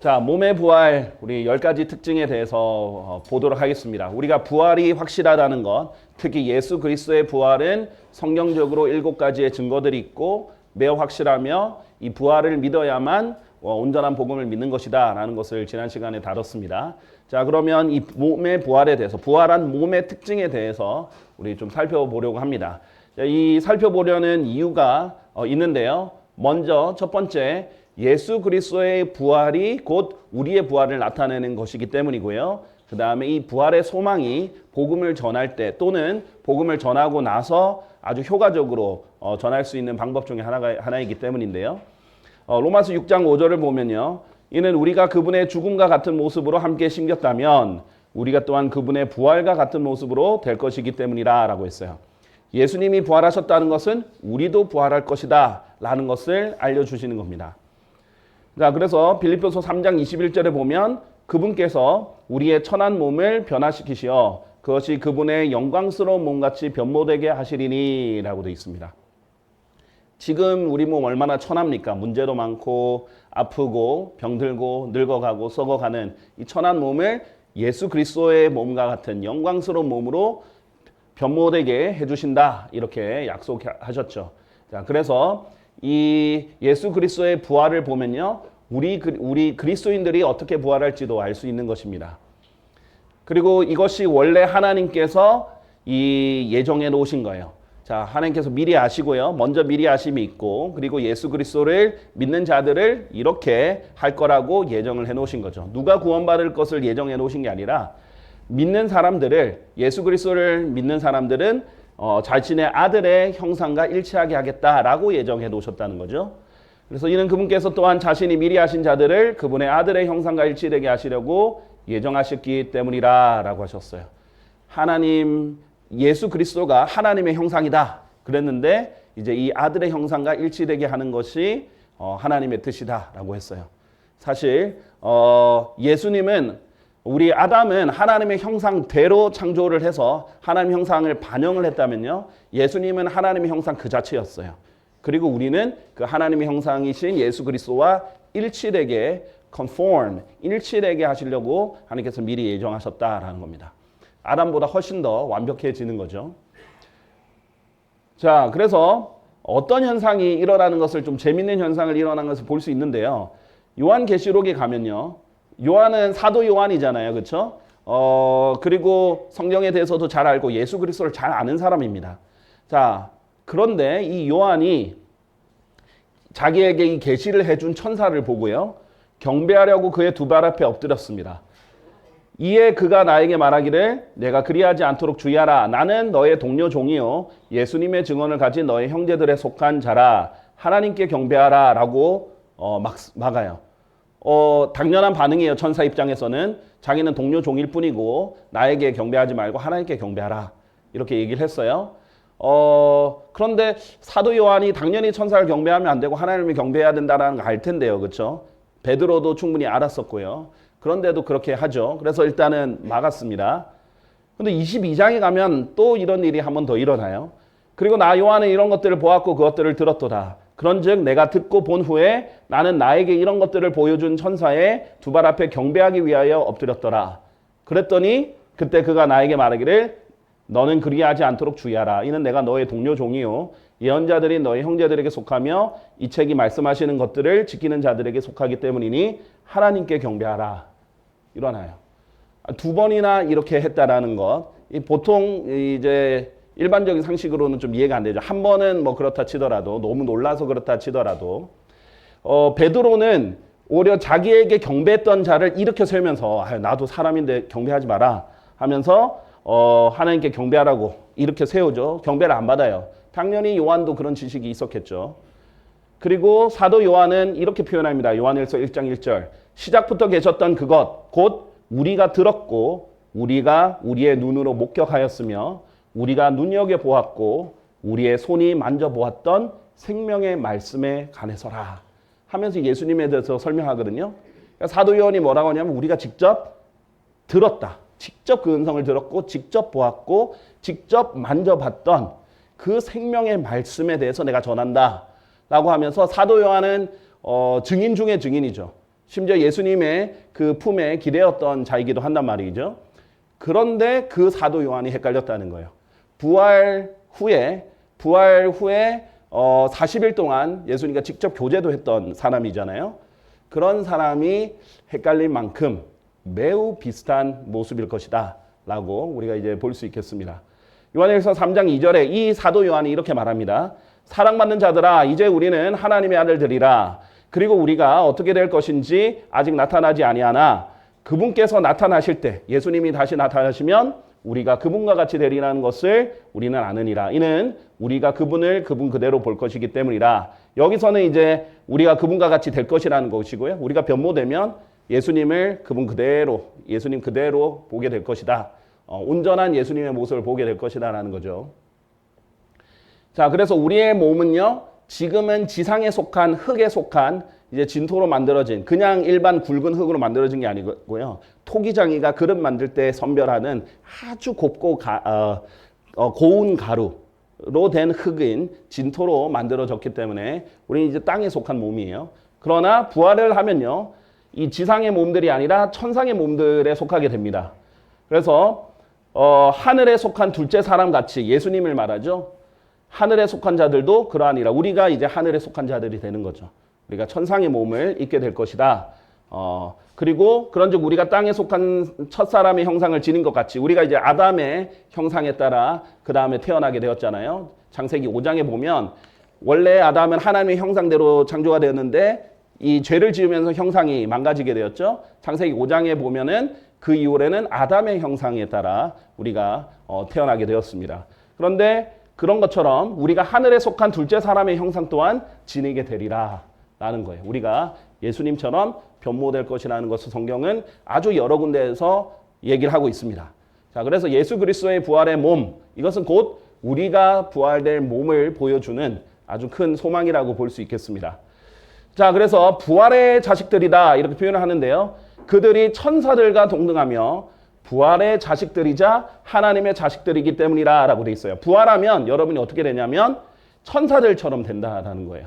자, 몸의 부활, 우리 10가지 특징에 대해서 보도록 하겠습니다. 우리가 부활이 확실하다는 것, 특히 예수 그리스도의 부활은 성경적으로 7가지의 증거들이 있고 매우 확실하며 이 부활을 믿어야만 온전한 복음을 믿는 것이다 라는 것을 지난 시간에 다뤘습니다. 자, 그러면 이 몸의 부활에 대해서, 부활한 몸의 특징에 대해서 우리 좀 살펴보려고 합니다. 자, 이 살펴보려는 이유가 있는데요. 먼저 첫 번째, 예수 그리스도의 부활이 곧 우리의 부활을 나타내는 것이기 때문이고요. 그 다음에 이 부활의 소망이 복음을 전할 때 또는 복음을 전하고 나서 아주 효과적으로 전할 수 있는 방법 중에 하나이기 때문인데요. 로마서 6장 5절을 보면요. 이는 우리가 그분의 죽음과 같은 모습으로 함께 심겼다면 우리가 또한 그분의 부활과 같은 모습으로 될 것이기 때문이라 라고 했어요. 예수님이 부활하셨다는 것은 우리도 부활할 것이다 라는 것을 알려주시는 겁니다. 자, 그래서 빌립보서 3장 21절에 보면 그분께서 우리의 천한 몸을 변화시키시어 그것이 그분의 영광스러운 몸같이 변모되게 하시리니 라고 되어 있습니다. 지금 우리 몸 얼마나 천합니까? 문제도 많고 아프고 병들고 늙어가고 썩어가는 이 천한 몸을 예수 그리스도의 몸과 같은 영광스러운 몸으로 변모되게 해주신다 이렇게 약속하셨죠. 자, 그래서 이 예수 그리스도의 부활을 보면요. 우리 그리스도인들이 어떻게 부활할지도 알 수 있는 것입니다. 그리고 이것이 원래 하나님께서 이 예정해 놓으신 거예요. 자, 하나님께서 미리 아시고요. 먼저 미리 아심이 있고 그리고 예수 그리스도를 믿는 자들을 이렇게 할 거라고 예정을 해 놓으신 거죠. 누가 구원받을 것을 예정해 놓으신 게 아니라 믿는 사람들을, 예수 그리스도를 믿는 사람들은 자신의 아들의 형상과 일치하게 하겠다라고 예정해 놓으셨다는 거죠. 그래서 이는 그분께서 또한 자신이 미리 하신 자들을 그분의 아들의 형상과 일치되게 하시려고 예정하셨기 때문이라 라고 하셨어요. 하나님, 예수 그리스도가 하나님의 형상이다 그랬는데 이제 이 아들의 형상과 일치되게 하는 것이 하나님의 뜻이다 라고 했어요. 사실 예수님은 우리 아담은 하나님의 형상대로 창조를 해서 하나님의 형상을 반영을 했다면요. 예수님은 하나님의 형상 그 자체였어요. 그리고 우리는 그 하나님의 형상이신 예수 그리스도와 일치되게 conform, 일치되게 하시려고 하나님께서 미리 예정하셨다라는 겁니다. 아담보다 훨씬 더 완벽해지는 거죠. 자, 그래서 어떤 현상이 일어나는 것을 좀 재밌는 현상을 일어나는 것을 볼 수 있는데요. 요한계시록에 가면요. 요한은 사도 요한이잖아요. 그렇죠? 그리고 성경에 대해서도 잘 알고 예수 그리스도를 잘 아는 사람입니다. 자, 그런데 이 요한이 자기에게 이 계시를 해준 천사를 보고요. 경배하려고 그의 두 발 앞에 엎드렸습니다. 이에 그가 나에게 말하기를 내가 그리하지 않도록 주의하라. 나는 너의 동료 종이요 예수님의 증언을 가진 너의 형제들에 속한 자라. 하나님께 경배하라 라고 막아요. 당연한 반응이에요. 천사 입장에서는 자기는 동료 종일 뿐이고 나에게 경배하지 말고 하나님께 경배하라 이렇게 얘기를 했어요. 그런데 사도 요한이 당연히 천사를 경배하면 안 되고 하나님을 경배해야 된다는 걸 알 텐데요. 그렇죠? 베드로도 충분히 알았었고요. 그런데도 그렇게 하죠. 그래서 일단은 막았습니다. 근데 22장에 가면 또 이런 일이 한 번 더 일어나요. 그리고 나 요한은 이런 것들을 보았고 그것들을 들었도다. 그런즉 내가 듣고 본 후에 나는 나에게 이런 것들을 보여준 천사의 두 발 앞에 경배하기 위하여 엎드렸더라. 그랬더니 그때 그가 나에게 말하기를 너는 그리하지 않도록 주의하라. 이는 내가 너의 동료 종이요 예언자들이 너의 형제들에게 속하며 이 책이 말씀하시는 것들을 지키는 자들에게 속하기 때문이니 하나님께 경배하라. 일어나요. 두 번이나 이렇게 했다라는 것. 보통 이제 일반적인 상식으로는 좀 이해가 안 되죠. 한 번은 뭐 그렇다 치더라도 너무 놀라서 그렇다 치더라도 베드로는 오히려 자기에게 경배했던 자를 이렇게 세우면서 나도 사람인데 경배하지 마라 하면서 하나님께 경배하라고 이렇게 세우죠. 경배를 안 받아요. 당연히 요한도 그런 지식이 있었겠죠. 그리고 사도 요한은 이렇게 표현합니다. 요한일서 1장 1절 시작부터 계셨던 그것 곧 우리가 들었고 우리가 우리의 눈으로 목격하였으며 우리가 눈여겨보았고 우리의 손이 만져보았던 생명의 말씀에 관해서라 하면서 예수님에 대해서 설명하거든요. 그러니까 사도 요한이 뭐라고 하냐면 우리가 직접 들었다. 직접 그 음성을 들었고 직접 보았고 직접 만져봤던 그 생명의 말씀에 대해서 내가 전한다 라고 하면서 사도 요한은 증인 중에 증인이죠. 심지어 예수님의 그 품에 기대었던 자이기도 한단 말이죠. 그런데 그 사도 요한이 헷갈렸다는 거예요. 부활 후에 40일 동안 예수님과 직접 교제도 했던 사람이잖아요. 그런 사람이 헷갈릴 만큼 매우 비슷한 모습일 것이다 라고 우리가 이제 볼 수 있겠습니다. 요한일서 3장 2절에 이 사도 요한이 이렇게 말합니다. 사랑받는 자들아, 이제 우리는 하나님의 아들들이라. 그리고 우리가 어떻게 될 것인지 아직 나타나지 아니하나 그분께서 나타나실 때, 예수님이 다시 나타나시면 우리가 그분과 같이 되리라는 것을 우리는 아느니라. 이는 우리가 그분 그대로 볼 것이기 때문이라. 여기서는 이제 우리가 그분과 같이 될 것이라는 것이고요. 우리가 변모되면 예수님을 예수님 그대로 보게 될 것이다. 온전한 예수님의 모습을 보게 될 것이다라는 거죠. 자, 그래서 우리의 몸은요, 지금은 지상에 속한 흙에 속한 이제 진토로 만들어진 그냥 일반 굵은 흙으로 만들어진 게 아니고요. 토기장이가 그릇 만들 때 선별하는 아주 곱고 고운 가루로 된 흙인 진토로 만들어졌기 때문에 우리는 이제 땅에 속한 몸이에요. 그러나 부활을 하면요, 이 지상의 몸들이 아니라 천상의 몸들에 속하게 됩니다. 그래서 하늘에 속한 둘째 사람 같이 예수님을 말하죠. 하늘에 속한 자들도 그러하니라. 우리가 이제 하늘에 속한 자들이 되는 거죠. 우리가 천상의 몸을 입게 될 것이다. 그리고 그런즉 우리가 땅에 속한 첫사람의 형상을 지닌 것 같이 우리가 이제 아담의 형상에 따라 그 다음에 태어나게 되었잖아요. 창세기 5장에 보면 원래 아담은 하나님의 형상대로 창조가 되었는데 이 죄를 지으면서 형상이 망가지게 되었죠. 창세기 5장에 보면은 그 이후에는 아담의 형상에 따라 우리가 태어나게 되었습니다. 그런데 그런 것처럼 우리가 하늘에 속한 둘째 사람의 형상 또한 지니게 되리라 라는 거예요. 우리가 예수님처럼 변모될 것이라는 것을 성경은 아주 여러 군데에서 얘기를 하고 있습니다. 자, 그래서 예수 그리스도의 부활의 몸, 이것은 곧 우리가 부활될 몸을 보여주는 아주 큰 소망이라고 볼 수 있겠습니다. 자, 그래서 부활의 자식들이다 이렇게 표현을 하는데요. 그들이 천사들과 동등하며 부활의 자식들이자 하나님의 자식들이기 때문이라 라고 돼 있어요. 부활하면 여러분이 어떻게 되냐면 천사들처럼 된다라는 거예요.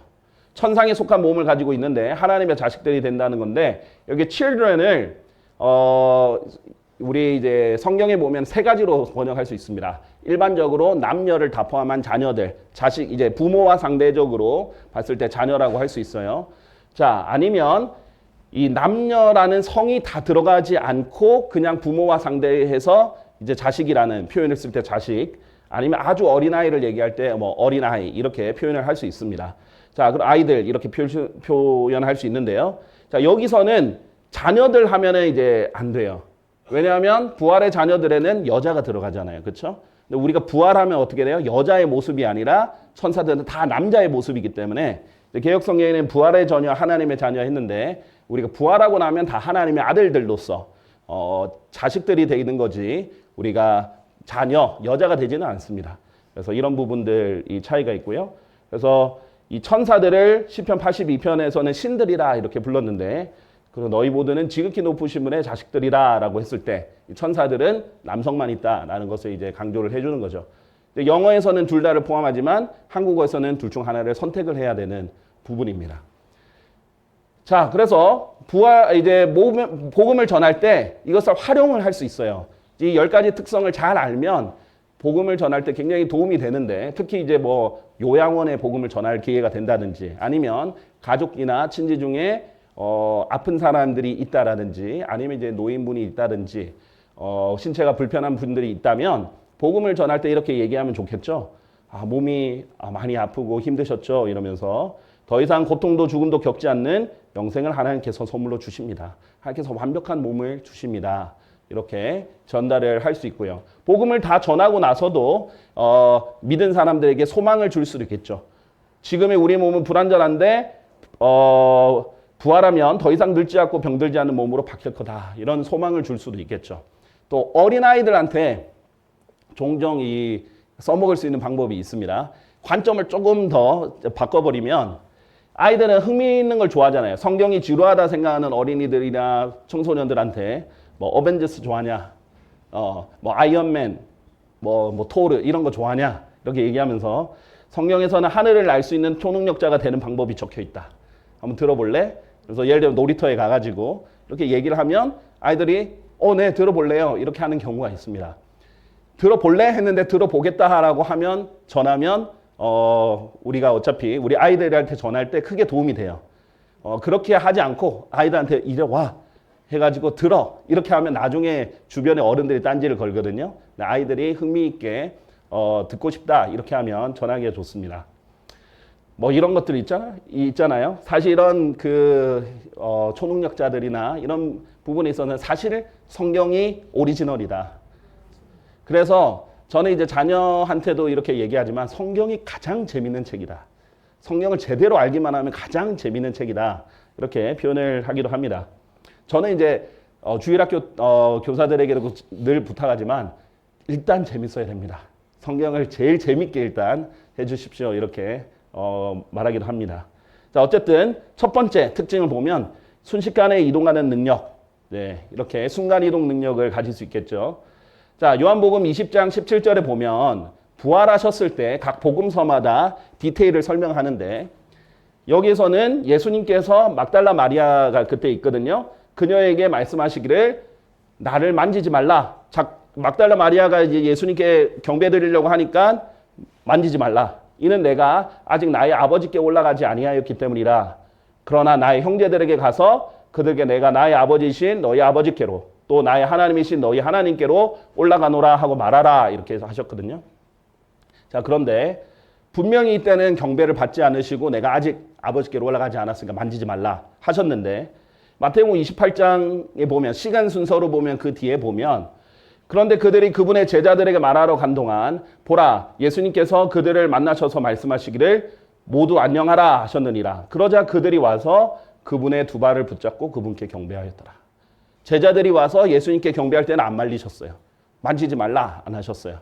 천상에 속한 몸을 가지고 있는데 하나님의 자식들이 된다는 건데 여기 children을 우리 이제 성경에 보면 세 가지로 번역할 수 있습니다. 일반적으로 남녀를 다 포함한 자녀들, 자식, 이제 부모와 상대적으로 봤을 때 자녀라고 할 수 있어요. 자, 아니면 이 남녀라는 성이 다 들어가지 않고 그냥 부모와 상대해서 이제 자식이라는 표현을 쓸 때 자식, 아니면 아주 어린아이를 얘기할 때 뭐 어린아이 이렇게 표현을 할 수 있습니다. 자, 그럼 아이들 이렇게 표현할 수 있는데요. 자, 여기서는 자녀들 하면은 이제 안 돼요. 왜냐하면 부활의 자녀들에는 여자가 들어가잖아요. 그렇죠? 근데 우리가 부활하면 어떻게 돼요? 여자의 모습이 아니라 천사들은 다 남자의 모습이기 때문에 개역성경에는 부활의 자녀, 하나님의 자녀 했는데 우리가 부활하고 나면 다 하나님의 아들들로서 자식들이 되는 거지 우리가 자녀, 여자가 되지는 않습니다. 그래서 이런 부분들이 차이가 있고요. 그래서 이 천사들을 시편 82편에서는 신들이라 이렇게 불렀는데 그리고 너희 모두는 지극히 높으신 분의 자식들이라 라고 했을 때 천사들은 남성만 있다라는 것을 이제 강조를 해주는 거죠. 영어에서는 둘 다를 포함하지만 한국어에서는 둘 중 하나를 선택을 해야 되는 부분입니다. 자, 그래서 복음을 전할 때 이것을 활용을 할 수 있어요. 이 10가지 특성을 잘 알면 복음을 전할 때 굉장히 도움이 되는데 특히 이제 뭐 요양원에 복음을 전할 기회가 된다든지 아니면 가족이나 친지 중에 아픈 사람들이 있다라든지 아니면 이제 노인분이 있다든지 신체가 불편한 분들이 있다면 복음을 전할 때 이렇게 얘기하면 좋겠죠. 몸이 많이 아프고 힘드셨죠 이러면서 더 이상 고통도 죽음도 겪지 않는 영생을 하나님께서 선물로 주십니다. 하나님께서 완벽한 몸을 주십니다. 이렇게 전달을 할 수 있고요. 복음을 다 전하고 나서도 믿은 사람들에게 소망을 줄 수도 있겠죠. 지금의 우리 몸은 불완전한데 부활하면 더 이상 늙지 않고 병들지 않는 몸으로 바뀔 거다. 이런 소망을 줄 수도 있겠죠. 또 어린아이들한테 종종 써먹을 수 있는 방법이 있습니다. 관점을 조금 더 바꿔버리면 아이들은 흥미있는 걸 좋아하잖아요. 성경이 지루하다 생각하는 어린이들이나 청소년들한테 뭐 어벤져스 좋아하냐, 뭐 아이언맨, 뭐 토르 이런 거 좋아하냐 이렇게 얘기하면서 성경에서는 하늘을 날 수 있는 초능력자가 되는 방법이 적혀 있다. 한번 들어볼래? 그래서 예를 들면 놀이터에 가가지고 이렇게 얘기를 하면 아이들이 네, 들어볼래요. 이렇게 하는 경우가 있습니다. 들어볼래? 했는데 들어보겠다라고 하면 전하면 우리가 어차피 우리 아이들한테 전할 때 크게 도움이 돼요. 그렇게 하지 않고 아이들한테 이리 와 해가지고 들어 이렇게 하면 나중에 주변에 어른들이 딴지를 걸거든요. 아이들이 흥미있게 듣고 싶다 이렇게 하면 전하기가 좋습니다. 뭐 이런 것들 있잖아요. 사실 이런 초능력자들이나 이런 부분에 있어서는 사실 성경이 오리지널이다. 그래서 저는 이제 자녀한테도 이렇게 얘기하지만 성경이 가장 재밌는 책이다. 성경을 제대로 알기만 하면 가장 재밌는 책이다. 이렇게 표현을 하기도 합니다. 저는 이제 주일학교 교사들에게도 늘 부탁하지만 일단 재밌어야 됩니다. 성경을 제일 재밌게 일단 해주십시오. 이렇게 말하기도 합니다. 자, 어쨌든 첫 번째 특징을 보면 순식간에 이동하는 능력. 네, 이렇게 순간이동 능력을 가질 수 있겠죠. 자, 요한복음 20장 17절에 보면 부활하셨을 때 각 복음서마다 디테일을 설명하는데 여기에서는 예수님께서 막달라 마리아가 그때 있거든요. 그녀에게 말씀하시기를 나를 만지지 말라. 막달라 마리아가 이제 예수님께 경배드리려고 하니까 만지지 말라. 이는 내가 아직 나의 아버지께 올라가지 아니하였기 때문이라. 그러나 나의 형제들에게 가서 그들에게 내가 나의 아버지이신 너희 아버지께로 또 나의 하나님이신 너희 하나님께로 올라가노라 하고 말하라. 이렇게 해서 하셨거든요. 자, 그런데 분명히 이때는 경배를 받지 않으시고 내가 아직 아버지께로 올라가지 않았으니까 만지지 말라 하셨는데 마태복음 28장에 보면 시간 순서로 보면 그 뒤에 보면 그런데 그들이 그분의 제자들에게 말하러 간 동안 보라 예수님께서 그들을 만나셔서 말씀하시기를 모두 안녕하라 하셨느니라. 그러자 그들이 와서 그분의 두 발을 붙잡고 그분께 경배하였더라. 제자들이 와서 예수님께 경배할 때는 안 말리셨어요. 만지지 말라 안 하셨어요.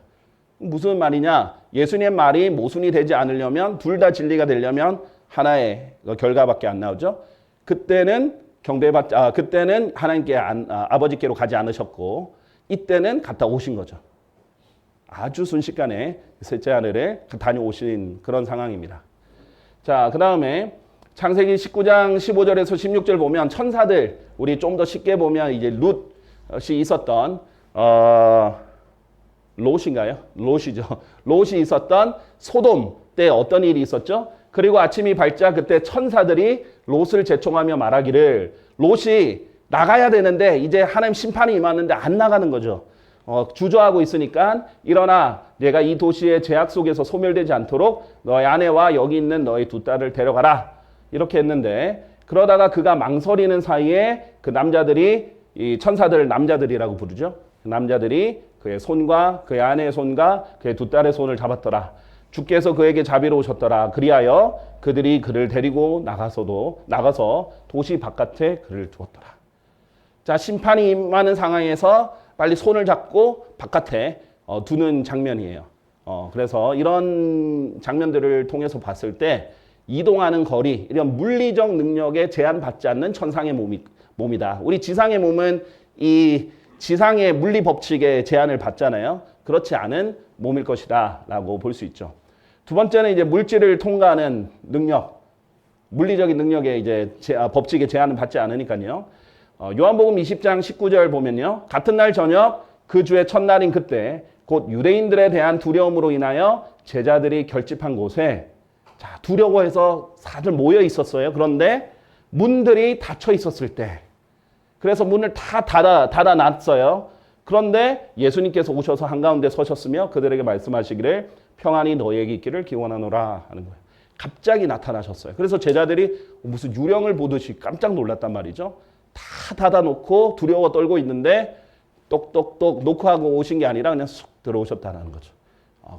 무슨 말이냐? 예수님의 말이 모순이 되지 않으려면 둘 다 진리가 되려면 하나의 결과밖에 안 나오죠. 그때는 그때는 하나님께 아버지께로 가지 않으셨고 이때는 갔다 오신 거죠. 아주 순식간에 셋째 하늘에 다녀오신 그런 상황입니다. 자, 그 다음에 창세기 19장 15절에서 16절 보면 천사들 우리 좀 더 쉽게 보면 이제 룻이 있었던 롯인가요? 롯이죠. 롯이 있었던 소돔 때 어떤 일이 있었죠? 그리고 아침이 밝자 그때 천사들이 롯을 제총하며 말하기를 롯이 나가야 되는데 이제 하나님 심판이 임하는데 안 나가는 거죠. 주저하고 있으니까 일어나 내가 이 도시의 죄악 속에서 소멸되지 않도록 너의 아내와 여기 있는 너의 두 딸을 데려가라. 이렇게 했는데 그러다가 그가 망설이는 사이에 그 남자들이 이 천사들 남자들이라고 부르죠. 그 남자들이 그의 손과 그의 아내의 손과 그의 두 딸의 손을 잡았더라. 주께서 그에게 자비로우셨더라. 그리하여 그들이 그를 데리고 나가서 도시 바깥에 그를 두었더라. 자, 심판이 임하는 상황에서 빨리 손을 잡고 바깥에 두는 장면이에요. 그래서 이런 장면들을 통해서 봤을 때 이동하는 거리, 이런 물리적 능력에 제한받지 않는 천상의 몸이다. 우리 지상의 몸은 이 지상의 물리 법칙에 제한을 받잖아요. 그렇지 않은 몸일 것이다 라고 볼 수 있죠. 두 번째는 이제 물질을 통과하는 능력, 물리적인 능력에 이제 법칙에 제한을 받지 않으니까요. 요한복음 20장 19절 보면요. 같은 날 저녁 그 주의 첫날인 그때 곧 유대인들에 대한 두려움으로 인하여 제자들이 결집한 곳에 자, 두려워해서 다들 모여 있었어요. 그런데 문들이 닫혀 있었을 때 그래서 문을 다 닫아놨어요. 그런데 예수님께서 오셔서 한가운데 서셨으며 그들에게 말씀하시기를 평안이 너희에게 있기를 기원하노라 하는 거예요. 갑자기 나타나셨어요. 그래서 제자들이 무슨 유령을 보듯이 깜짝 놀랐단 말이죠. 다 닫아놓고 두려워 떨고 있는데 똑똑똑 놓고 하고 오신 게 아니라 그냥 쑥 들어오셨다는 거죠.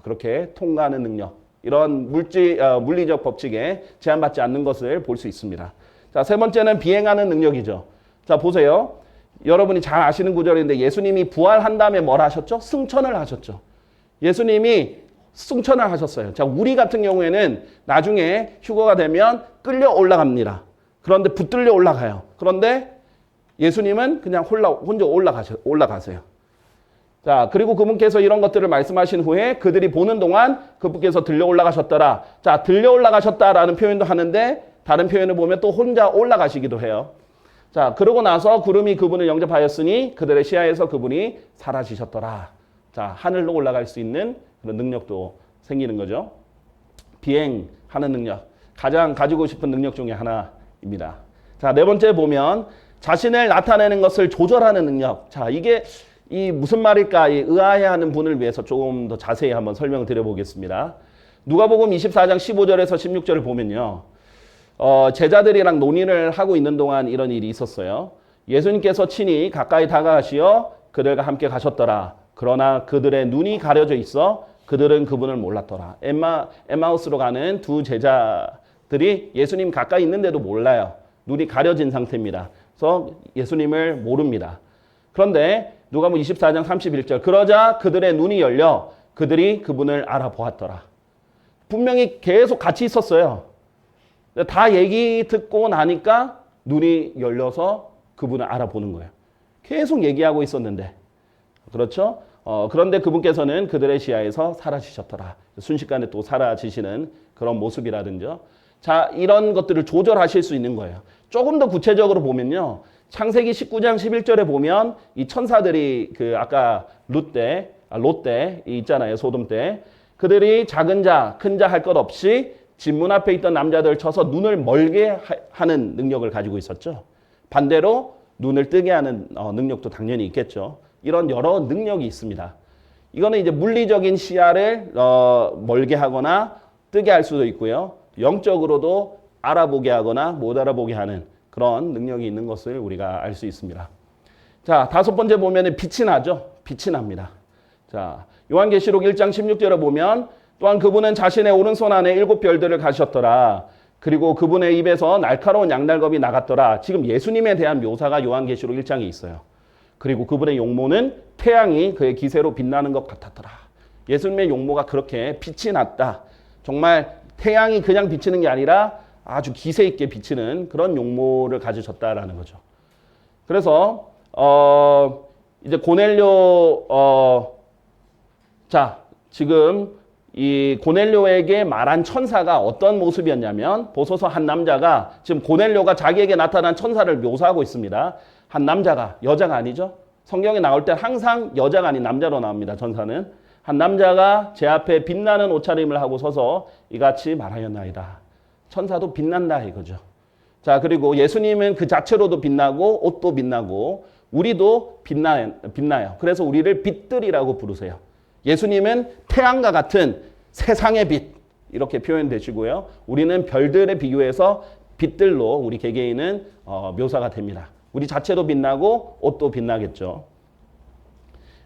그렇게 통과하는 능력, 이런 물리적 법칙에 제한받지 않는 것을 볼 수 있습니다. 자, 세 번째는 비행하는 능력이죠. 자, 보세요. 여러분이 잘 아시는 구절인데 예수님이 부활한 다음에 뭘 하셨죠? 승천을 하셨죠. 예수님이 승천을 하셨어요. 자, 우리 같은 경우에는 나중에 휴거가 되면 끌려 올라갑니다. 그런데 붙들려 올라가요. 그런데 예수님은 그냥 혼자 올라가세요. 자, 그리고 그분께서 이런 것들을 말씀하신 후에 그들이 보는 동안 그분께서 들려 올라가셨더라. 자, 들려 올라가셨다라는 표현도 하는데 다른 표현을 보면 또 혼자 올라가시기도 해요. 자, 그러고 나서 구름이 그분을 영접하였으니 그들의 시야에서 그분이 사라지셨더라. 자, 하늘로 올라갈 수 있는 그런 능력도 생기는 거죠. 비행하는 능력. 가장 가지고 싶은 능력 중에 하나입니다. 자, 네 번째 보면 자신을 나타내는 것을 조절하는 능력. 자, 이게 이 무슨 말일까 의아해하는 분을 위해서 조금 더 자세히 한번 설명을 드려보겠습니다. 누가복음 24장 15절에서 16절을 보면요. 제자들이랑 논의를 하고 있는 동안 이런 일이 있었어요. 예수님께서 친히 가까이 다가가시어 그들과 함께 가셨더라. 그러나 그들의 눈이 가려져 있어 그들은 그분을 몰랐더라. 엠마우스로 가는 두 제자들이 예수님 가까이 있는데도 몰라요. 눈이 가려진 상태입니다. 그래서 예수님을 모릅니다. 그런데 누가복음 24장 31절 그러자 그들의 눈이 열려 그들이 그분을 알아보았더라. 분명히 계속 같이 있었어요. 다 얘기 듣고 나니까 눈이 열려서 그분을 알아보는 거예요. 계속 얘기하고 있었는데. 그렇죠? 그런데 그분께서는 그들의 시야에서 사라지셨더라. 순식간에 또 사라지시는 그런 모습이라든지. 자, 이런 것들을 조절하실 수 있는 거예요. 조금 더 구체적으로 보면요. 창세기 19장 11절에 보면 이 천사들이 그 아까 롯때 있잖아요. 소돔 때. 그들이 작은 자, 큰 자 할 것 없이 집 문 앞에 있던 남자들 쳐서 눈을 멀게 하는 능력을 가지고 있었죠. 반대로 눈을 뜨게 하는 능력도 당연히 있겠죠. 이런 여러 능력이 있습니다. 이거는 이제 물리적인 시야를 멀게 하거나 뜨게 할 수도 있고요. 영적으로도 알아보게 하거나 못 알아보게 하는 그런 능력이 있는 것을 우리가 알 수 있습니다. 자, 다섯 번째 보면은 빛이 나죠. 빛이 납니다. 자, 요한계시록 1장 16절에 보면 또한 그분은 자신의 오른손 안에 7 별들을 가셨더라. 그리고 그분의 입에서 날카로운 양날검이 나갔더라. 지금 예수님에 대한 묘사가 요한계시록 1장에 있어요. 그리고 그분의 용모는 태양이 그의 기세로 빛나는 것 같았더라. 예수님의 용모가 그렇게 빛이 났다. 정말 태양이 그냥 비치는 게 아니라 아주 기세 있게 비치는 그런 용모를 가지셨다라는 거죠. 그래서 이제 고넬료 자, 지금 이 고넬료에게 말한 천사가 어떤 모습이었냐면 보소서 한 남자가 지금 고넬료가 자기에게 나타난 천사를 묘사하고 있습니다. 한 남자가 여자가 아니죠. 성경에 나올 때 항상 여자가 아닌 남자로 나옵니다. 천사는. 한 남자가 제 앞에 빛나는 옷차림을 하고 서서 이같이 말하였나이다. 천사도 빛난다 이거죠. 자, 그리고 예수님은 그 자체로도 빛나고 옷도 빛나고 우리도 빛나요. 그래서 우리를 빛들이라고 부르세요. 예수님은 태양과 같은 세상의 빛 이렇게 표현되시고요. 우리는 별들에 비유해서 빛들로 우리 개개인은 묘사가 됩니다. 우리 자체도 빛나고 옷도 빛나겠죠.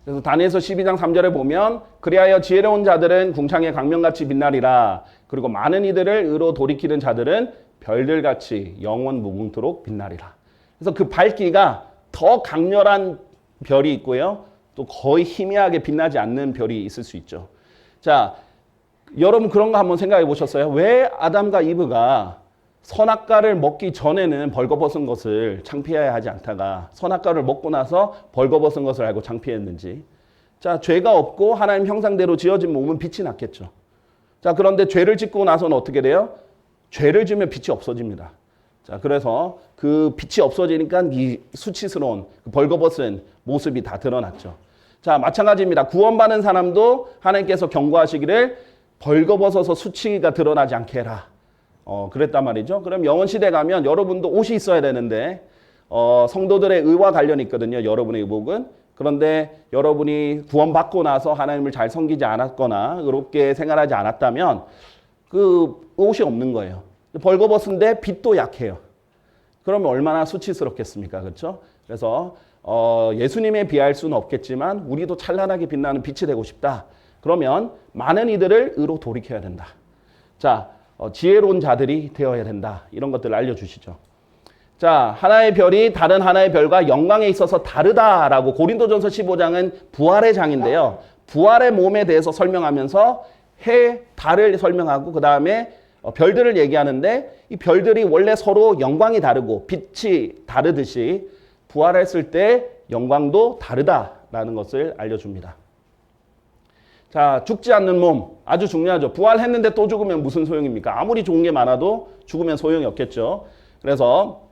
그래서 다니엘서 12장 3절에 보면 그리하여 지혜로운 자들은 궁창의 광명같이 빛나리라. 그리고 많은 이들을 의로 돌이키는 자들은 별들같이 영원 무궁토록 빛나리라. 그래서 그 밝기가 더 강렬한 별이 있고요. 또 거의 희미하게 빛나지 않는 별이 있을 수 있죠. 자, 여러분 그런 거 한번 생각해 보셨어요? 왜 아담과 이브가 선악과를 먹기 전에는 벌거벗은 것을 창피해야 하지 않다가 선악과를 먹고 나서 벌거벗은 것을 알고 창피했는지. 자, 죄가 없고 하나님 형상대로 지어진 몸은 빛이 났겠죠. 자, 그런데 죄를 짓고 나서는 어떻게 돼요? 죄를 지으면 빛이 없어집니다. 자, 그래서 그 빛이 없어지니까 이 수치스러운 벌거벗은 모습이 다 드러났죠. 자, 마찬가지입니다. 구원받는 사람도 하나님께서 경고하시기를 벌거벗어서 수치가 드러나지 않게 해라. 그랬단 말이죠. 그럼 영원시대 가면 여러분도 옷이 있어야 되는데 성도들의 의와 관련이 있거든요. 여러분의 의복은. 그런데 여러분이 구원받고 나서 하나님을 잘 섬기지 않았거나 의롭게 생활하지 않았다면 그 옷이 없는 거예요. 벌거벗은데 빛도 약해요. 그러면 얼마나 수치스럽겠습니까? 그렇죠? 그래서 예수님에 비할 수는 없겠지만 우리도 찬란하게 빛나는 빛이 되고 싶다. 그러면 많은 이들을 의로 돌이켜야 된다. 자, 지혜로운 자들이 되어야 된다. 이런 것들을 알려주시죠. 자, 하나의 별이 다른 하나의 별과 영광에 있어서 다르다라고 고린도전서 15장은 부활의 장인데요. 부활의 몸에 대해서 설명하면서 달을 설명하고 그 다음에 별들을 얘기하는데 이 별들이 원래 서로 영광이 다르고 빛이 다르듯이 부활했을 때 영광도 다르다라는 것을 알려줍니다. 자, 죽지 않는 몸 아주 중요하죠. 부활했는데 또 죽으면 무슨 소용입니까? 아무리 좋은 게 많아도 죽으면 소용이 없겠죠. 그래서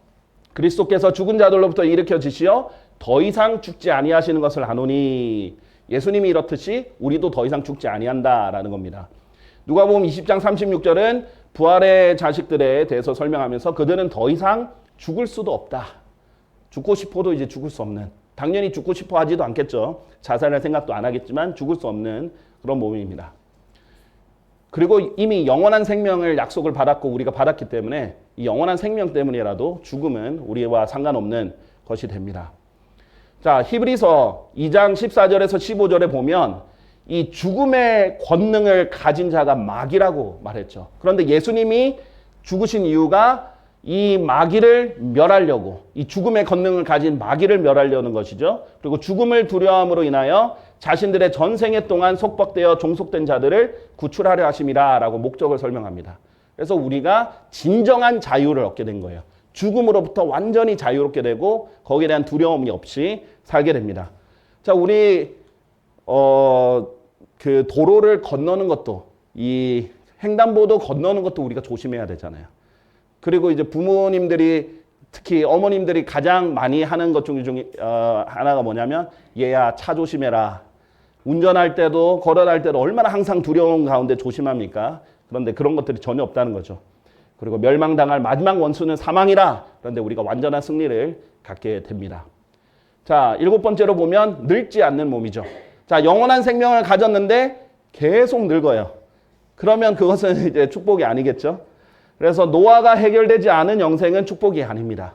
그리스도께서 죽은 자들로부터 일으켜지시어 더 이상 죽지 아니하시는 것을 아노니, 예수님이 이렇듯이 우리도 더 이상 죽지 아니한다라는 겁니다. 누가복음 20장 36절은 부활의 자식들에 대해서 설명하면서 그들은 더 이상 죽을 수도 없다. 죽고 싶어도 이제 죽을 수 없는, 당연히 죽고 싶어 하지도 않겠죠. 자살할 생각도 안 하겠지만 죽을 수 없는 그런 몸입니다. 그리고 이미 영원한 생명을 약속을 받았고 우리가 받았기 때문에 이 영원한 생명 때문이라도 죽음은 우리와 상관없는 것이 됩니다. 자, 히브리서 2장 14절에서 15절에 보면 이 죽음의 권능을 가진 자가 마귀라고 말했죠. 그런데 예수님이 죽으신 이유가 이 마귀를 멸하려고, 이 죽음의 권능을 가진 마귀를 멸하려는 것이죠. 그리고 죽음을 두려움으로 인하여 자신들의 전생애 동안 속박되어 종속된 자들을 구출하려 하심이라 라고 목적을 설명합니다. 그래서 우리가 진정한 자유를 얻게 된 거예요. 죽음으로부터 완전히 자유롭게 되고 거기에 대한 두려움이 없이 살게 됩니다. 자, 우리 그 도로를 건너는 것도, 이 횡단보도 건너는 것도 우리가 조심해야 되잖아요. 그리고 이제 부모님들이, 특히 어머님들이 가장 많이 하는 것 중에 하나가 뭐냐면, 얘야 차 조심해라. 운전할 때도 걸어갈 때도 얼마나 항상 두려운 가운데 조심합니까? 그런데 그런 것들이 전혀 없다는 거죠. 그리고 멸망당할 마지막 원수는 사망이라. 그런데 우리가 완전한 승리를 갖게 됩니다. 자, 7번째로 보면 늙지 않는 몸이죠. 자, 영원한 생명을 가졌는데 계속 늙어요. 그러면 그것은 이제 축복이 아니겠죠. 그래서 노화가 해결되지 않은 영생은 축복이 아닙니다.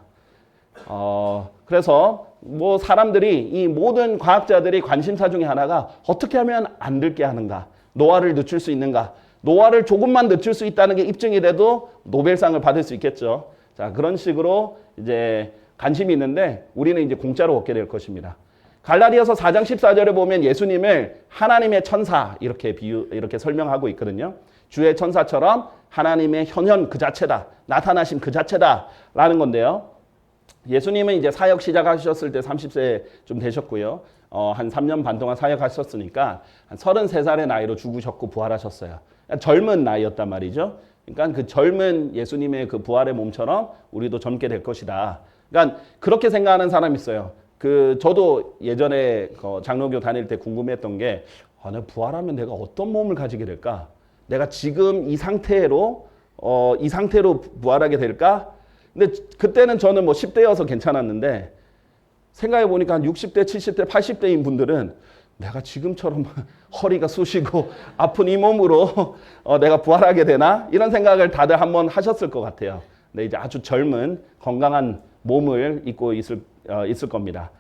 그래서 뭐 사람들이, 이 모든 과학자들이 관심사 중에 하나가 어떻게 하면 안 늙게 하는가, 노화를 늦출 수 있는가, 노화를 조금만 늦출 수 있다는 게 입증이 돼도 노벨상을 받을 수 있겠죠. 자, 그런 식으로 이제 관심이 있는데 우리는 이제 공짜로 얻게 될 것입니다. 갈라디아서 4장 14절에 보면 예수님을 하나님의 천사 이렇게 설명하고 있거든요. 주의 천사처럼 하나님의 현현 그 자체다, 나타나신 그 자체다 라는 건데요. 예수님은 이제 사역 시작하셨을 때 30세 좀 되셨고요. 한 3년 반 동안 사역하셨으니까 한 33살의 나이로 죽으셨고 부활하셨어요. 젊은 나이였단 말이죠. 그러니까 그 젊은 예수님의 그 부활의 몸처럼 우리도 젊게 될 것이다. 그러니까 그렇게 생각하는 사람이 있어요. 저도 예전에 장로교 다닐 때 궁금했던 게, 내가 부활하면 내가 어떤 몸을 가지게 될까? 내가 지금 이 상태로 부활하게 될까? 근데 그때는 저는 뭐 10대여서 괜찮았는데, 생각해 보니까 한 60대, 70대, 80대인 분들은 내가 지금처럼 허리가 쑤시고 아픈 이 몸으로 내가 부활하게 되나? 이런 생각을 다들 한번 하셨을 것 같아요. 근데 이제 아주 젊은 건강한 몸을 입고 있을 겁니다.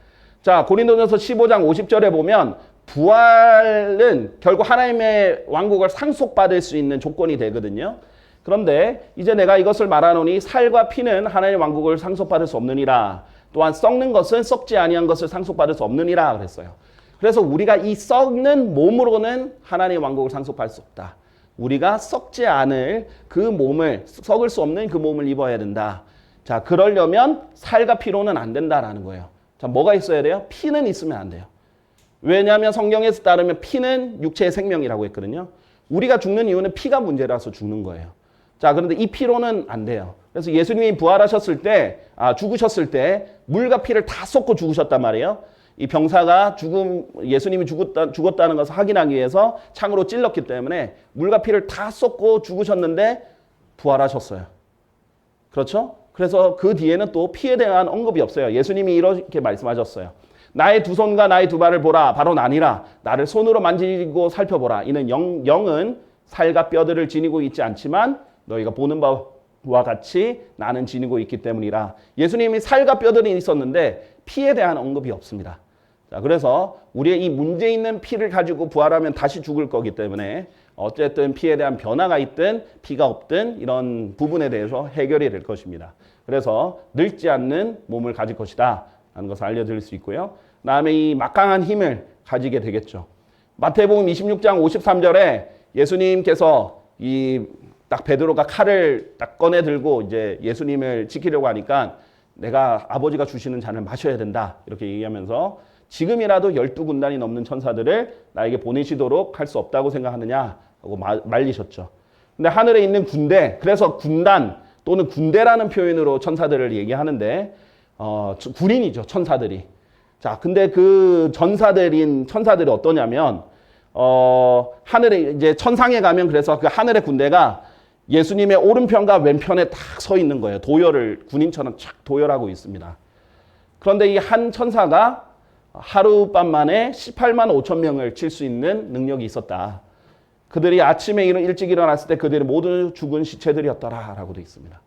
자, 고린도전서 15장 50절에 보면 부활은 결국 하나님의 왕국을 상속받을 수 있는 조건이 되거든요. 그런데 이제 내가 이것을 말하노니 살과 피는 하나님의 왕국을 상속받을 수 없느니라. 또한 썩는 것은 썩지 아니한 것을 상속받을 수 없느니라 그랬어요. 그래서 우리가 이 썩는 몸으로는 하나님의 왕국을 상속받을 수 없다. 우리가 썩지 않을 그 몸을, 썩을 수 없는 그 몸을 입어야 된다. 자, 그러려면 살과 피로는 안 된다라는 거예요. 자, 뭐가 있어야 돼요? 피는 있으면 안 돼요. 왜냐하면 성경에서 따르면 피는 육체의 생명이라고 했거든요. 우리가 죽는 이유는 피가 문제라서 죽는 거예요. 자, 그런데 이 피로는 안 돼요. 그래서 예수님이 부활하셨을 때, 죽으셨을 때 물과 피를 다 쏟고 죽으셨단 말이에요. 이 병사가 예수님이 죽었다는 것을 확인하기 위해서 창으로 찔렀기 때문에 물과 피를 다 쏟고 죽으셨는데 부활하셨어요. 그렇죠? 그래서 그 뒤에는 또 피에 대한 언급이 없어요. 예수님이 이렇게 말씀하셨어요. 나의 두 손과 나의 두 발을 보라. 바로 나니라. 나를 손으로 만지고 살펴보라. 이는 영은 살과 뼈들을 지니고 있지 않지만 너희가 보는 바와 같이 나는 지니고 있기 때문이라. 예수님이 살과 뼈들이 있었는데 피에 대한 언급이 없습니다. 자, 그래서 우리의 이 문제 있는 피를 가지고 부활하면 다시 죽을 거기 때문에 어쨌든 피에 대한 변화가 있든 피가 없든 이런 부분에 대해서 해결이 될 것입니다. 그래서 늙지 않는 몸을 가질 것이다 라는 것을 알려드릴 수 있고요. 그 다음에 이 막강한 힘을 가지게 되겠죠. 마태복음 26장 53절에 예수님께서 딱 베드로가 칼을 딱 꺼내 들고 이제 예수님을 지키려고 하니까 내가 아버지가 주시는 잔을 마셔야 된다 이렇게 얘기하면서 지금이라도 12군단이 넘는 천사들을 나에게 보내시도록 할 수 없다고 생각하느냐 하고 말리셨죠. 근데 하늘에 있는 군대, 그래서 군단 또는 군대라는 표현으로 천사들을 얘기하는데 군인이죠, 천사들이. 자, 근데 그 전사들인 천사들이 어떠냐면 하늘에 이제 천상에 가면 그래서 그 하늘의 군대가 예수님의 오른편과 왼편에 딱 서 있는 거예요. 도열을 군인처럼 착 도열하고 있습니다. 그런데 이 한 천사가 하룻밤 만에 18만 5천 명을 칠 수 있는 능력이 있었다. 그들이 아침에 일찍 일어났을 때 그들이 모두 죽은 시체들이었더라 라고 되어 있습니다.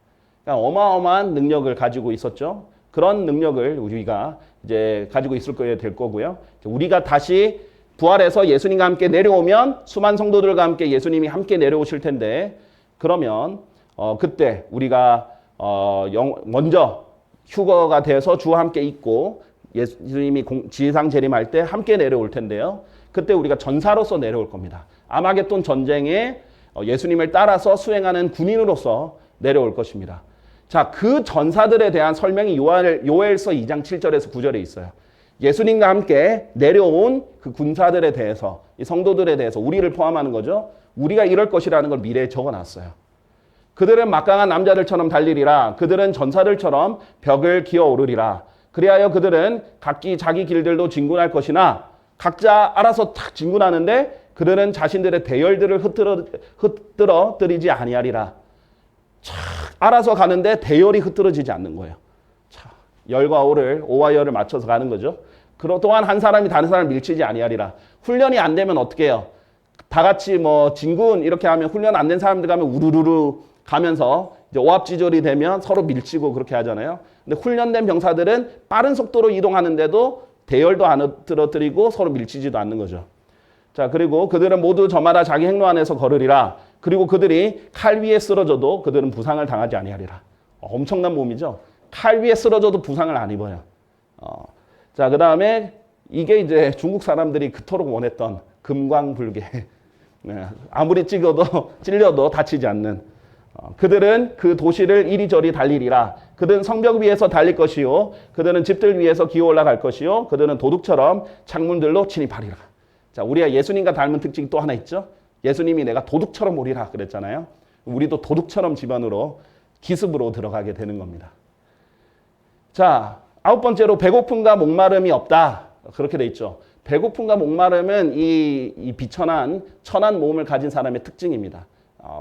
그러니까 어마어마한 능력을 가지고 있었죠. 그런 능력을 우리가 이제 가지고 있을 거에 될 거고요. 우리가 다시 부활해서 예수님과 함께 내려오면 수많은 성도들과 함께 예수님이 함께 내려오실 텐데 그러면 그때 우리가 먼저 휴거가 돼서 주와 함께 있고 예수님이 지상 재림할 때 함께 내려올 텐데요. 그때 우리가 전사로서 내려올 겁니다. 아마겟돈 전쟁에 예수님을 따라서 수행하는 군인으로서 내려올 것입니다. 자, 그 전사들에 대한 설명이 요엘서 2장 7절에서 9절에 있어요. 예수님과 함께 내려온 그 군사들에 대해서, 이 성도들에 대해서 우리를 포함하는 거죠. 우리가 이럴 것이라는 걸 미래에 적어놨어요. 그들은 막강한 남자들처럼 달리리라. 그들은 전사들처럼 벽을 기어오르리라. 그리하여 그들은 각기 자기 길들도 진군할 것이나 각자 알아서 탁 진군하는데 그들은 자신들의 대열들을 흩뜨러뜨리지 아니하리라. 알아서 가는데 대열이 흩뜨러지지 않는 거예요. 열과 오를, 오와 열을 맞춰서 가는 거죠. 또한 한 사람이 다른 사람을 밀치지 아니하리라. 훈련이 안 되면 어떻게 해요? 다 같이 뭐 진군 이렇게 하면 훈련 안 된 사람들 가면 우르르르 가면서 이제 오합지졸이 되면 서로 밀치고 그렇게 하잖아요. 근데 훈련된 병사들은 빠른 속도로 이동하는데도 대열도 안 흩뜨러뜨리고 서로 밀치지도 않는 거죠. 자, 그리고 그들은 모두 저마다 자기 행로 안에서 걸으리라. 그리고 그들이 칼 위에 쓰러져도 그들은 부상을 당하지 아니하리라. 엄청난 몸이죠. 칼 위에 쓰러져도 부상을 안 입어요. 자, 그 다음에 이게 이제 중국 사람들이 그토록 원했던 금광불개. 네, 아무리 찔려도 다치지 않는. 그들은 그 도시를 이리저리 달리리라. 그들은 성벽 위에서 달릴 것이요. 그들은 집들 위에서 기어 올라갈 것이요. 그들은 도둑처럼 창문들로 침입하리라. 자, 우리가 예수님과 닮은 특징이 또 하나 있죠. 예수님이 내가 도둑처럼 오리라 그랬잖아요. 우리도 도둑처럼 집안으로 기습으로 들어가게 되는 겁니다. 자, 9번째로 배고픔과 목마름이 없다. 그렇게 돼 있죠. 배고픔과 목마름은 이 비천한 천한 몸을 가진 사람의 특징입니다.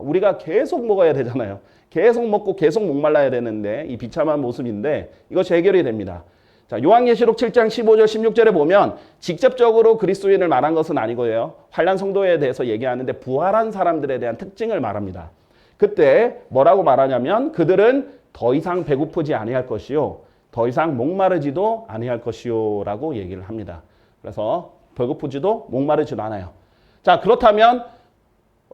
우리가 계속 먹어야 되잖아요. 계속 먹고 계속 목말라야 되는데 이 비참한 모습인데 이것이 해결이 됩니다. 자, 요한계시록 7장 15절 16절에 보면 직접적으로 그리스도인을 말한 것은 아니고요. 환난 성도에 대해서 얘기하는데 부활한 사람들에 대한 특징을 말합니다. 그때 뭐라고 말하냐면 그들은 더 이상 배고프지 아니할 것이요. 더 이상 목마르지도 아니할 것이요 라고 얘기를 합니다. 그래서 배고프지도 목마르지도 않아요. 자, 그렇다면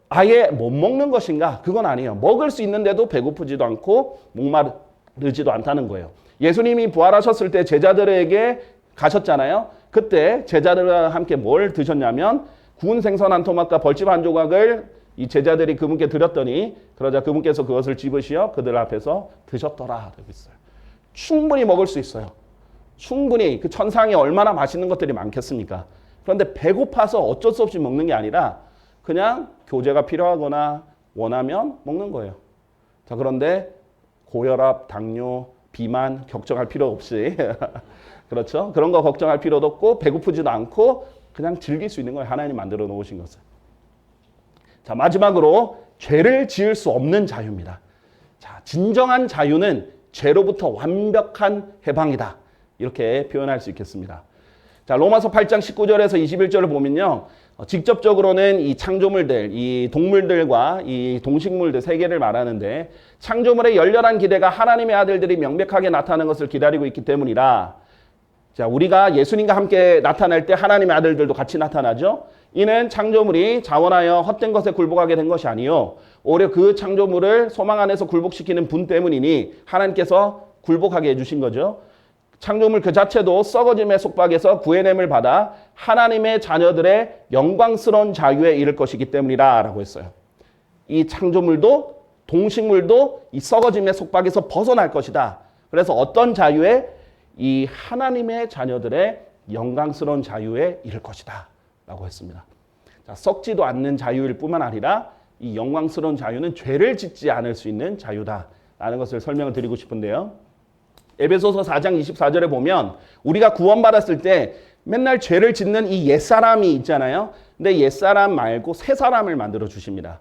아예 못 먹는 것인가? 그건 아니에요. 먹을 수 있는데도 배고프지도 않고 목마르지도 않다는 거예요. 예수님이 부활하셨을 때 제자들에게 가셨잖아요. 그때 제자들과 함께 뭘 드셨냐면 구운 생선 한 토막과 벌집 한 조각을 이 제자들이 그분께 드렸더니 그러자 그분께서 그것을 집으시어 그들 앞에서 드셨더라 되고 있어요. 충분히 먹을 수 있어요. 충분히 그 천상에 얼마나 맛있는 것들이 많겠습니까? 그런데 배고파서 어쩔 수 없이 먹는 게 아니라 그냥 교제가 필요하거나 원하면 먹는 거예요. 자, 그런데 고혈압, 당뇨, 비만 걱정할 필요 없이 그렇죠? 그런 거 걱정할 필요도 없고 배고프지도 않고 그냥 즐길 수 있는 거예요. 하나님이 만들어 놓으신 것을. 자, 마지막으로 죄를 지을 수 없는 자유입니다. 자, 진정한 자유는 죄로부터 완벽한 해방이다. 이렇게 표현할 수 있겠습니다. 자, 로마서 8장 19절에서 21절을 보면요. 직접적으로는 이 창조물들, 이 동물들과 이 동식물들 세 개를 말하는데 창조물의 열렬한 기대가 하나님의 아들들이 명백하게 나타나는 것을 기다리고 있기 때문이라. 자, 우리가 예수님과 함께 나타날 때 하나님의 아들들도 같이 나타나죠. 이는 창조물이 자원하여 헛된 것에 굴복하게 된 것이 아니요 오히려 그 창조물을 소망 안에서 굴복시키는 분 때문이니 하나님께서 굴복하게 해주신 거죠. 창조물 그 자체도 썩어짐의 속박에서 구해냄을 받아 하나님의 자녀들의 영광스러운 자유에 이를 것이기 때문이라 라고 했어요. 이 창조물도 동식물도 이 썩어짐의 속박에서 벗어날 것이다. 그래서 어떤 자유에? 이 하나님의 자녀들의 영광스러운 자유에 이를 것이다 라고 했습니다. 자, 썩지도 않는 자유일 뿐만 아니라 이 영광스러운 자유는 죄를 짓지 않을 수 있는 자유다라는 것을 설명을 드리고 싶은데요. 에베소서 4장 24절에 보면 우리가 구원받았을 때 맨날 죄를 짓는 이 옛사람이 있잖아요. 근데 옛사람 말고 새사람을 만들어 주십니다.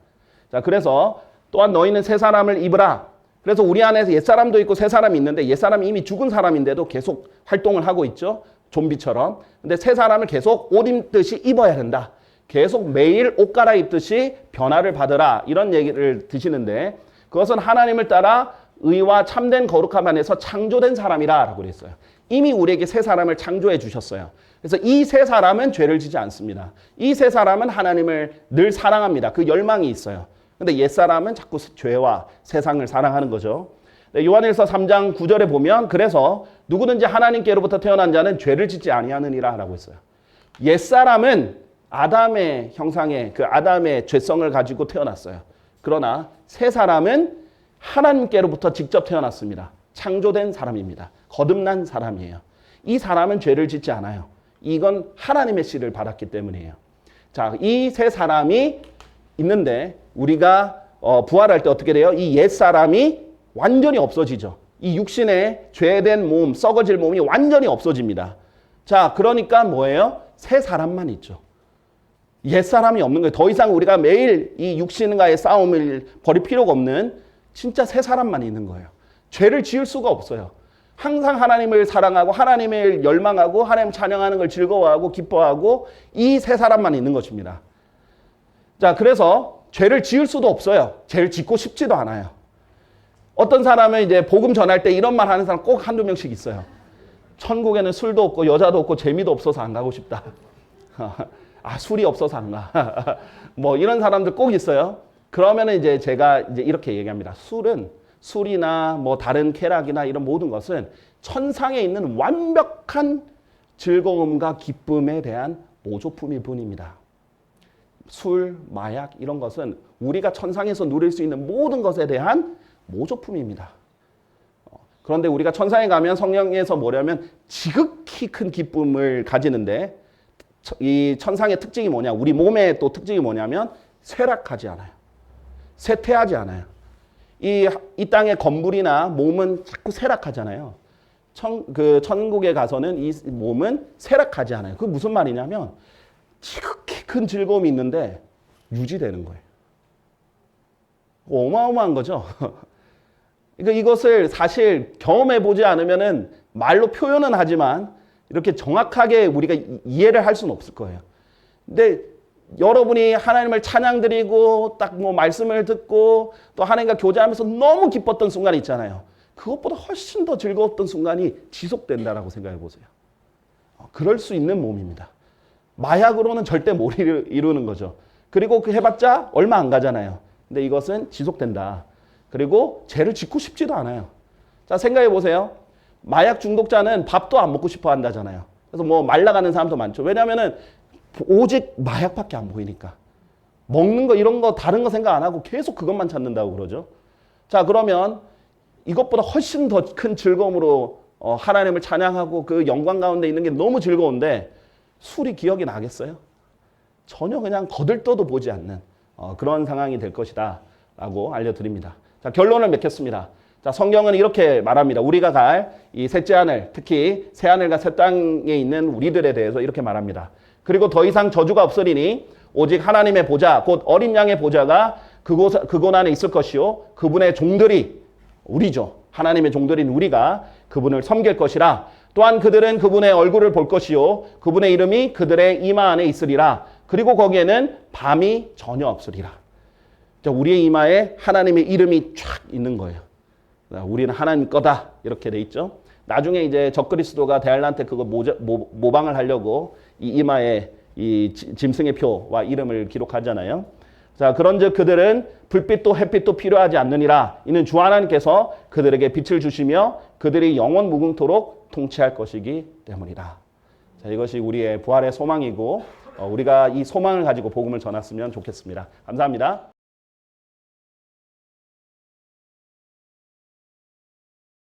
자, 그래서 또한 너희는 새사람을 입으라. 그래서 우리 안에서 옛사람도 있고 새사람이 있는데 옛사람이 이미 죽은 사람인데도 계속 활동을 하고 있죠. 좀비처럼. 근데 새사람을 계속 옷 입듯이 입어야 된다. 계속 매일 옷 갈아입듯이 변화를 받으라. 이런 얘기를 드시는데 그것은 하나님을 따라 의와 참된 거룩함 안에서 창조된 사람이라 라고 그랬어요. 이미 우리에게 새 사람을 창조해 주셨어요. 그래서 이 새 사람은 죄를 지지 않습니다. 이 새 사람은 하나님을 늘 사랑합니다. 그 열망이 있어요. 근데 옛 사람은 자꾸 죄와 세상을 사랑하는 거죠. 요한일서 3장 9절에 보면 그래서 누구든지 하나님께로부터 태어난 자는 죄를 짓지 아니하느니라 라고 했어요. 옛 사람은 아담의 형상의 그 아담의 죄성을 가지고 태어났어요. 그러나 새 사람은 하나님께로부터 직접 태어났습니다. 창조된 사람입니다. 거듭난 사람이에요. 이 사람은 죄를 짓지 않아요. 이건 하나님의 씨를 받았기 때문이에요. 자, 이 새 사람이 있는데 우리가 부활할 때 어떻게 돼요? 이 옛 사람이 완전히 없어지죠. 이 육신의 죄된 몸, 썩어질 몸이 완전히 없어집니다. 자, 그러니까 뭐예요? 새 사람만 있죠. 옛 사람이 없는 거예요. 더 이상 우리가 매일 이 육신과의 싸움을 벌일 필요가 없는 진짜 새 사람만 있는 거예요. 죄를 지을 수가 없어요. 항상 하나님을 사랑하고 하나님을 열망하고 하나님 찬양하는 걸 즐거워하고 기뻐하고 이 새 사람만 있는 것입니다. 자, 그래서 죄를 지을 수도 없어요. 죄를 짓고 싶지도 않아요. 어떤 사람은 이제 복음 전할 때 이런 말 하는 사람 꼭 한두 명씩 있어요. 천국에는 술도 없고 여자도 없고 재미도 없어서 안 가고 싶다. 아, 술이 없어서 안 가. 뭐 이런 사람들 꼭 있어요. 그러면은 이제 제가 이제 이렇게 얘기합니다. 술이나 뭐 다른 쾌락이나 이런 모든 것은 천상에 있는 완벽한 즐거움과 기쁨에 대한 모조품일 뿐입니다. 술, 마약 이런 것은 우리가 천상에서 누릴 수 있는 모든 것에 대한 모조품입니다. 그런데 우리가 천상에 가면 성령에서 뭐냐면 지극히 큰 기쁨을 가지는데 이 천상의 특징이 뭐냐? 우리 몸의 또 특징이 뭐냐면 쇠락하지 않아요. 쇠퇴하지 않아요. 이 땅의 건물이나 몸은 자꾸 쇠락하잖아요. 천국에 가서는 이 몸은 쇠락하지 않아요. 그게 무슨 말이냐면 지극히 큰 즐거움이 있는데 유지되는 거예요. 어마어마한 거죠. 그러니까 이것을 사실 경험해보지 않으면은 말로 표현은 하지만 이렇게 정확하게 우리가 이해를 할 수는 없을 거예요. 근데 여러분이 하나님을 찬양드리고 딱 뭐 말씀을 듣고 또 하나님과 교제하면서 너무 기뻤던 순간이 있잖아요. 그것보다 훨씬 더 즐거웠던 순간이 지속된다라고 생각해 보세요. 그럴 수 있는 몸입니다. 마약으로는 절대 못 이루는 거죠. 그리고 그 해봤자 얼마 안 가잖아요. 근데 이것은 지속된다. 그리고 죄를 짓고 싶지도 않아요. 자, 생각해 보세요. 마약 중독자는 밥도 안 먹고 싶어 한다잖아요. 그래서 뭐 말라가는 사람도 많죠. 왜냐하면은 오직 마약밖에 안 보이니까. 먹는 거 이런 거 다른 거 생각 안 하고 계속 그것만 찾는다고 그러죠. 자, 그러면 이것보다 훨씬 더 큰 즐거움으로 하나님을 찬양하고 그 영광 가운데 있는 게 너무 즐거운데 술이 기억이 나겠어요? 전혀 그냥 거들떠도 보지 않는 그런 상황이 될 것이다 라고 알려드립니다. 자, 결론을 맺겠습니다. 자, 성경은 이렇게 말합니다. 우리가 갈 이 셋째 하늘, 특히 새 하늘과 새 땅에 있는 우리들에 대해서 이렇게 말합니다. 그리고 더 이상 저주가 없으리니 오직 하나님의 보좌, 곧 어린 양의 보좌가 그곳 안에 있을 것이요. 그분의 종들이 우리죠. 하나님의 종들인 우리가 그분을 섬길 것이라. 또한 그들은 그분의 얼굴을 볼 것이요. 그분의 이름이 그들의 이마 안에 있으리라. 그리고 거기에는 밤이 전혀 없으리라. 자, 우리의 이마에 하나님의 이름이 쫙 있는 거예요. 우리는 하나님 거다. 이렇게 돼 있죠. 나중에 이제 적그리스도가 데알라한테 그거 모방을 하려고 이 이마에 이 짐승의 표와 이름을 기록하잖아요. 자, 그런즉 그들은 불빛도 햇빛도 필요하지 않느니라. 이는 주 하나님께서 그들에게 빛을 주시며 그들이 영원 무궁토록 통치할 것이기 때문이다. 자, 이것이 우리의 부활의 소망이고 우리가 이 소망을 가지고 복음을 전했으면 좋겠습니다. 감사합니다.